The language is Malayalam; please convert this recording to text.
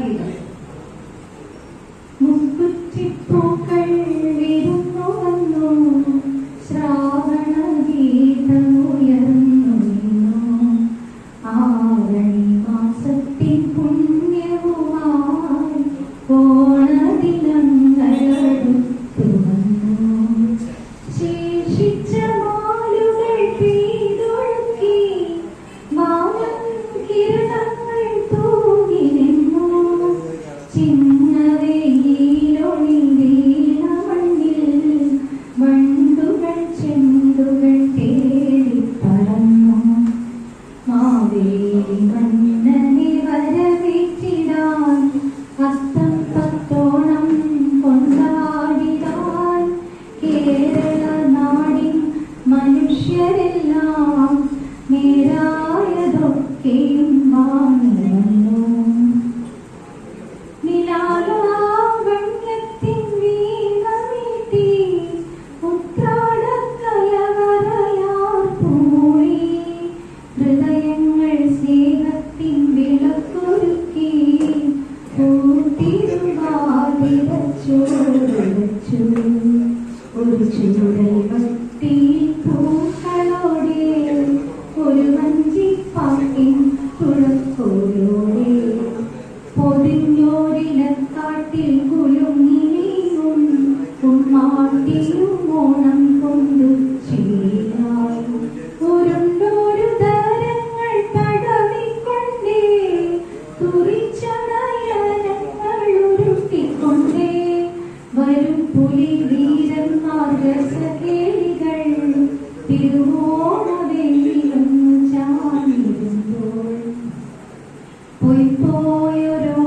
ഗീതം. മുക്കുറ്റിപ്പൂക്കൾ വിരുന്നു വന്നു, ശ്രാവണ ഗീതമുയർന്നു നിന്നു. ആവണി മാസത്തിൻ പുണ്യവുമായി ഓണദിനങ്ങളടുത്തു വന്നു. ശേഷിച്ച മാലുകൾ പെയ്തൊഴുക്കി, മാനം കിരണങ്ങൾ തൂകി നിന്നു. ചിന്നവെയിലൊളി വീണ മണ്ണിൽ വണ്ടുകൾ ചെണ്ടുകൾ തേടി പറന്നു. മാവേലി മന്നനെ വരവേറ്റിടാൻ, അത്തം പത്തോണം കൊണ്ടാടിടാൻ കേരള നാടിൻ മനുഷ്യരെല്ലാം നേരായതൊക്കെയും വാങ്ങി വന്നു. നിലാലാവണ്യത്തിൻ വീണമീട്ടി, ഉത്രാടക്കലവറയാർപ്പുമൂളി, ഹൃദയങ്ങൾ സ്നേഹത്തിൻ വിളക്കൊരുക്കി, പൂത്തിരുവാതിരച്ചു ഒരു ചൂടൽ ഭക്തി പൂക്കളോടെ, ഒരു വഞ്ചിപ്പാട്ടിൻ തുഴക്കോലോടെ, പൊതിഞ്ഞോരിലക്കാട്ടിൽ കുലുങ്ങി നീങ്ങും കുമ്മാട്ടിയും ഓണം കൊണ്ടു ചേരായി. ഉരുണ്ടൊരു തരങ്ങൾ തടവിക്കൊണ്ടേ, തുറിച്ച നയനങ്ങൾ ഉരുട്ടിക്കൊണ്ടേ, വരും പുലി വീരന്മാർ രസകേളികൾ തിരുവോണവേലിയൊന്നു ചാടിടുമ്പോൾ. പോയി പോയൊരു